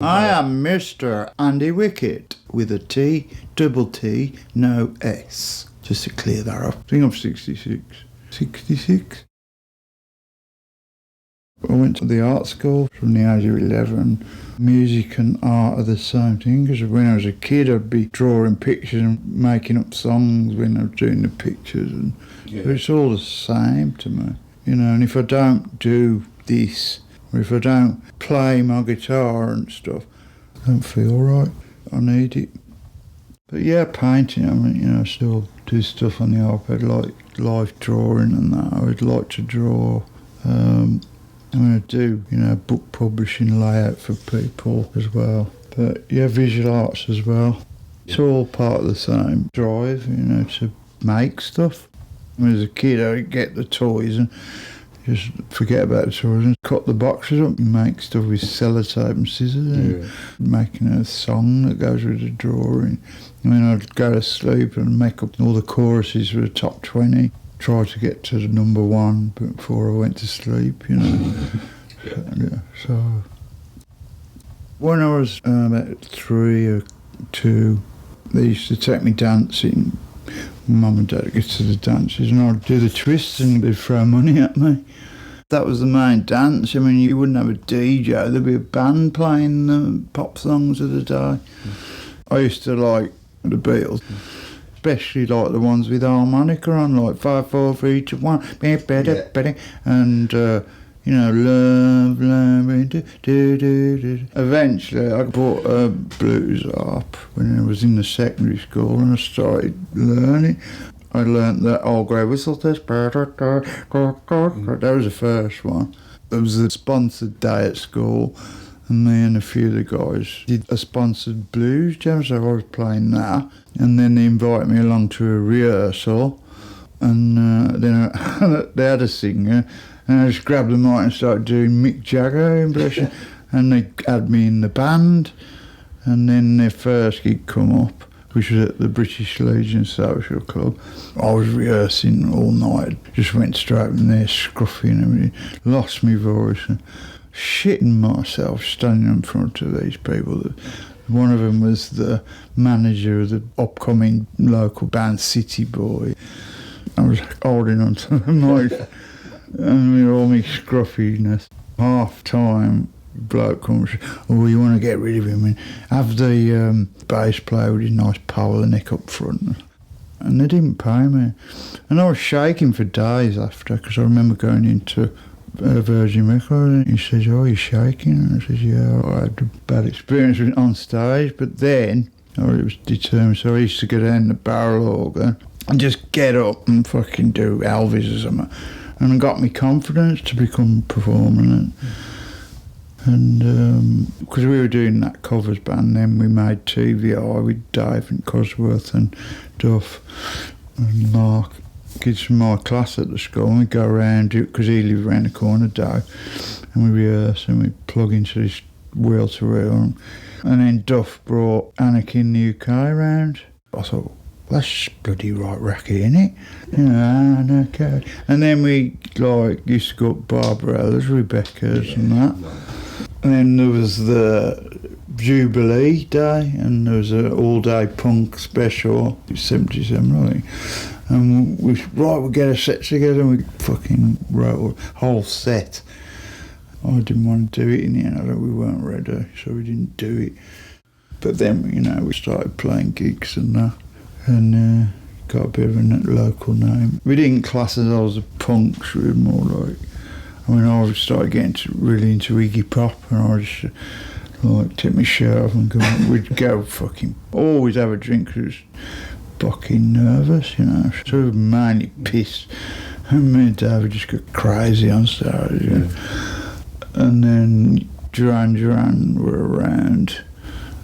I am Mr. Andy Wicket with a T, double T, no S. Just to clear that up. I think I'm 66. 66? I went to the art school from the age of 11. Music and art are the same thing, because when I was a kid I'd be drawing pictures and making up songs when I was doing the pictures, and but it's all the same to me, you know. And if I don't do this, or if I don't play my guitar and stuff, I don't feel right. I need it. But yeah, painting, I mean, you know, I still do stuff on the iPad, like live drawing and that. I would like to draw. I'm going to do, you know, book publishing layout for people as well. But yeah, visual arts as well. It's all part of the same drive, you know, to make stuff. When I was a kid, I'd get the toys and just forget about the toys and cut the boxes up and make stuff with sellotape and scissors, and making a song that goes with the drawing. I mean, I'd go to sleep and make up all the choruses for the top 20. Try to get to the number one before I went to sleep, you know. So when I was about 3 or 2, they used to take me dancing. Mum and Dad would get to the dances and I'd do the twists and they'd throw money at me. That was the main dance. I mean, you wouldn't have a DJ, there'd be a band playing the pop songs of the day. I used to like the Beatles. Especially like the ones with harmonica on, like 5, 4, 3, 2, 1, and you know, love, do. Eventually, I bought a blues harp when I was in the secondary school, and I started learning. I learnt that old grey whistle test. That was the first one. There was a sponsored day at school, and me and a few of the guys did a sponsored blues jam, so I was playing that. And then they invited me along to a rehearsal, and then they had a singer, and I just grabbed the mic and started doing Mick Jagger impression, and they had me in the band. And then their first gig come up, which was at the British Legion Social Club. I was rehearsing all night, just went straight in there, scruffy and everything, lost my voice, and shitting myself standing in front of these people. One of them was the manager of the upcoming local band City Boy. I was holding on to the mic and with all my scruffiness. Half time, bloke comes, oh, you want to get rid of him and have the bass player with his nice power neck up front. And they didn't pay me. And I was shaking for days after, because I remember going into Virgin Record, and he says, oh, you're shaking? And I says, yeah, I had a bad experience with it on stage, but then I was determined, so I used to go down the barrel organ and just get up and fucking do Elvis or something, and it got me confidence to become a performer. And because we were doing that covers band, then we made TVI with Dave and Cosworth and Duff and Mark, kids from my class at the school, and we'd go around, because he lived around the corner, Dave, and we rehearse and we'd plug into this wheel-to-wheel. And then Duff brought Anarchy in the UK around. I thought, that's bloody right racket, innit? You know, Anarchy. And then we used to go up Barbarella's, Rebecca's and that. And then there was the Jubilee Day, and there was an all-day punk special, 77, I think. And we'd get a set together, and we fucking wrote a whole set. I didn't want to do it in the end, we weren't ready, so we didn't do it. But then, you know, we started playing gigs and that, and got a bit of a local name. We didn't class ourselves as punks, we were more like, I mean, I started getting really into Iggy Pop, and I just take my shirt off and we'd go fucking, always have a drink, because it was fucking nervous, you know, so we were mainly pissed, and me and David just got crazy on stage, you know. And then Duran were around.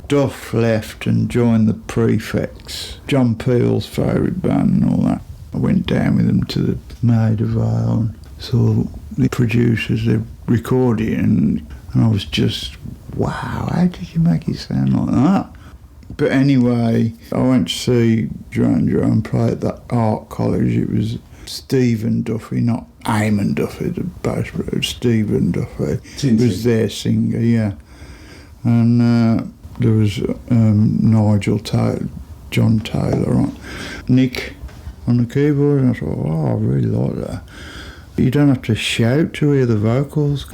Duff left and joined the Prefects, John Peel's favourite band and all that. I went down with them to the Maida Vale and saw the producers, they recorded it, and I was just, wow, how did you make it sound like that? But anyway, I went to see Duran play at that art college. It was Stephen Duffy, not Eamon Duffy, the bass player. Stephen Duffy was their singer, yeah. And there was Nigel Taylor, John Taylor, on Nick on the keyboard, and I thought, oh, I really like that. You don't have to shout to hear the vocals,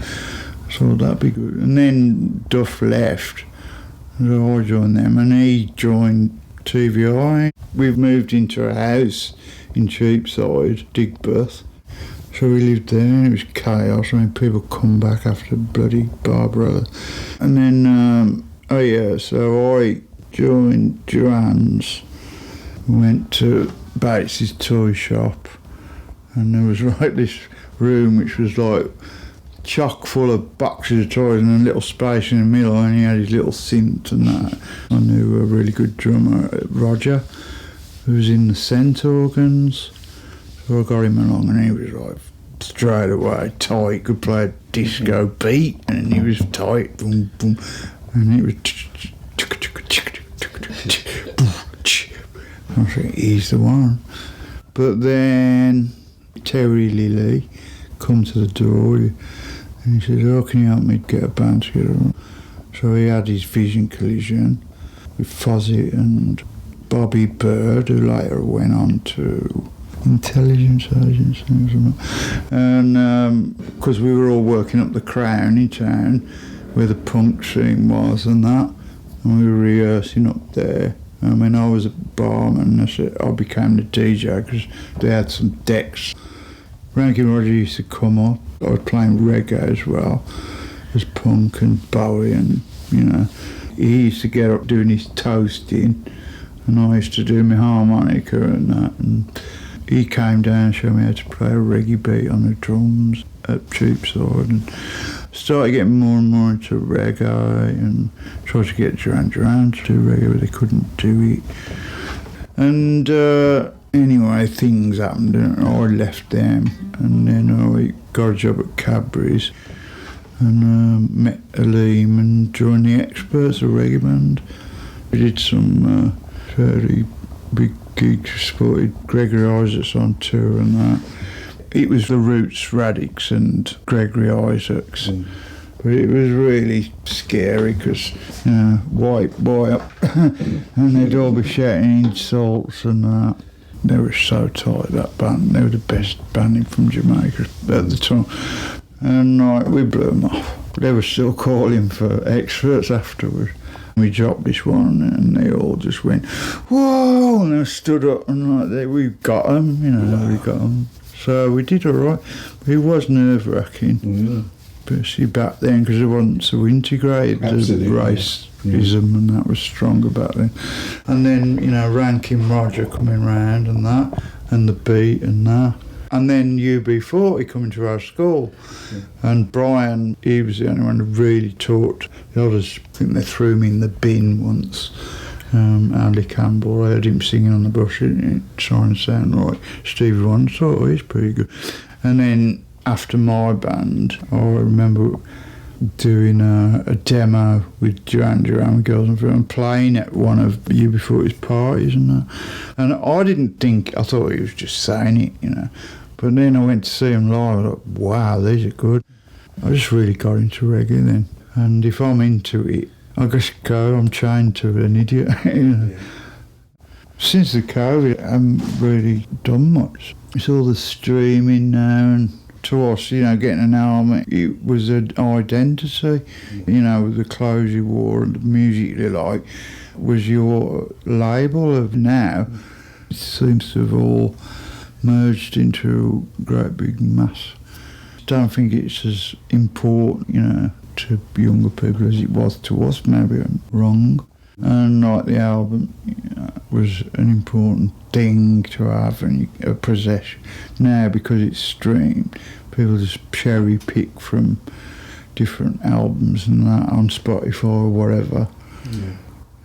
so that'd be good. And then Duff left, so I joined them, and he joined TVI. We've moved into a house in Cheapside, Digbeth, so we lived there, and it was chaos. I mean, people come back after bloody Barbara. And then, so I joined Joanne's, went to Bates's toy shop, and there was like this room which was like chock full of boxes of toys and a little space in the middle, and he had his little synth and that. I knew a really good drummer, Roger, who was in the Cent organs, so I got him along, and he was like straight away tight, could play a disco beat, and he was tight, boom boom, and it was I think he's the one. But then Terry Lilly come to the door, and he said, "Oh, can you help me get a band together?" So he had his Vision Collision with Fozzie and Bobby Bird, who later went on to Intelligence Agency or something. And because we were all working up the Crown in town, where the punk scene was and that, and we were rehearsing up there. I mean, I was a barman, I became the DJ because they had some decks. Rankin Roger used to come up. I was playing reggae as well as punk and Bowie, and you know, he used to get up doing his toasting, and I used to do my harmonica and that, and he came down and showed me how to play a reggae beat on the drums at Cheapside, and started getting more and more into reggae, and tried to get Duran Duran to do reggae, but they couldn't do it. And anyway, things happened, and I left them, and then I got a job at Cadbury's, and met Aleem and joined the Experts, a reggae band. We did some fairly big gigs, supported Gregory Isaacs on tour and that. It was the Roots, Radix and Gregory Isaacs. But it was really scary because, you know, white boy up and they'd all be shouting insults and that. They were so tight, that band. They were the best band from Jamaica at the time. And we blew them off. They were still calling for Experts afterwards. We dropped this one and they all just went, whoa, and they stood up and like, we got them, you know, wow. We got them. So we did all right. It was nerve-wracking, especially back then, because it wasn't so integrated. Absolutely, the racism and that was stronger back then. And then, you know, Rankin Roger coming round and that, and the beat and that. And then UB40 coming to our school. And Brian, he was the only one who really taught the others. I think they threw me in the bin once. Andy Campbell, I heard him singing on the bus, it trying to sound right. Stevie Wonder, so he's pretty good. And then after my band, I remember doing a demo with Duran Duran Girls and Fruit and playing at one of UB40's parties and that. And I didn't think, I thought he was just saying it, you know. But then I went to see him live, I thought, wow, these are good. I just really got into reggae then. And if I'm into it, I just go, I'm chained to an idiot. You know. Yeah. Since the COVID, I haven't really done much. It's all the streaming now, and to us, you know, getting an album, it was an identity. You know, with the clothes you wore and the music you like was your label. Of now, it seems to have all merged into a great big mass. I don't think it's as important, you know, to younger people as it was to us. Maybe I'm wrong. And like the album, you know, was an important thing to have and a possession. Now, because it's streamed, people just cherry pick from different albums and that on Spotify or whatever. Yeah.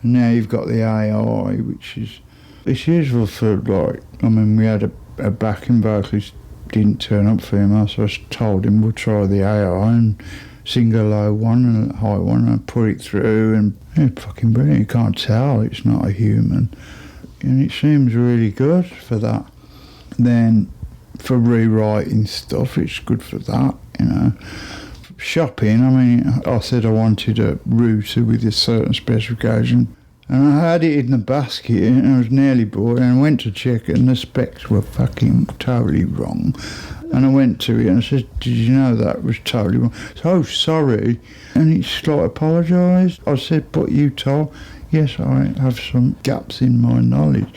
And now you've got the AI, which is, it's useful for, like, I mean, we had a backing vocalist didn't turn up female, so I told him we'll try the AI and sing a low one and a high one and put it through, and it's fucking brilliant. You can't tell it's not a human, and it seems really good for that. Then for rewriting stuff, it's good for that, you know. shopping. I mean, I said I wanted a router with a certain specification, and I had it in the basket, and I was nearly bought it, and I went to check it, and the specs were fucking totally wrong. And I went to it and I said, did you know that was totally wrong? So, oh, sorry. And it's like, apologised. I said, but you told, yes, I have some gaps in my knowledge.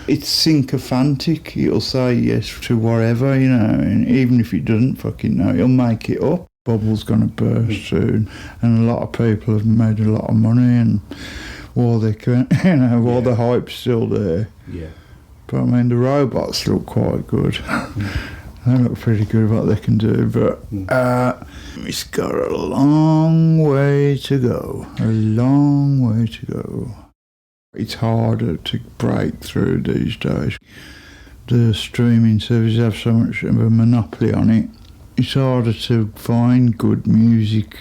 It's sycophantic. It'll say yes to whatever, you know, and even if it doesn't fucking know, it'll make it up. Bubble's going to burst soon, and a lot of people have made a lot of money, and while they can, you know, while the hype's still there. Yeah. But I mean, the robots look quite good. They look pretty good what they can do, but it's got a long way to go. A long way to go. It's harder to break through these days. The streaming services have so much of a monopoly on it. It's harder to find good music.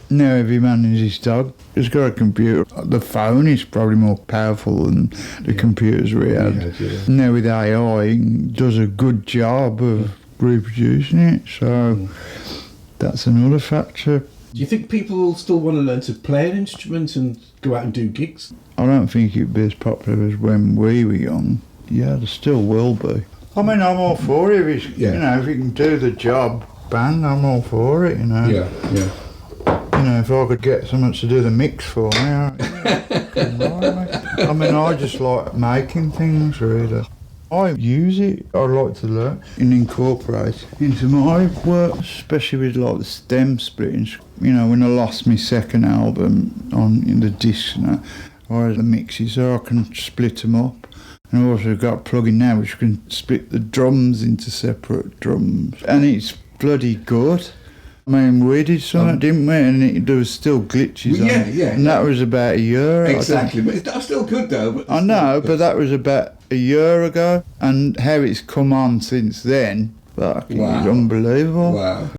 Now every man is his dog. He's got a computer. The phone is probably more powerful than the computers we had. Now with AI, it does a good job of reproducing it, so that's another factor. Do you think people will still want to learn to play an instrument and go out and do gigs? I don't think it'd be as popular as when we were young. Yeah, there still will be. I mean, I'm all for it. If it's, you know, if you can do the job, band, I'm all for it, you know. Yeah. You know, if I could get someone to do the mix for me, I mean, I just like making things, really. I use it. I like to learn and incorporate into my work, especially with like the stem splitting. You know, when I lost my second album in the disc, and I had the mixes, so I can split them up. And I've also got a plug-in now which can split the drums into separate drums, and it's bloody good. I mean, we did something, didn't we? And there was still glitches on it. Yeah. And that was about a year. Exactly, but it's still good though. I know, but that was about a year ago, and how it's come on since then, fucking is unbelievable. Wow.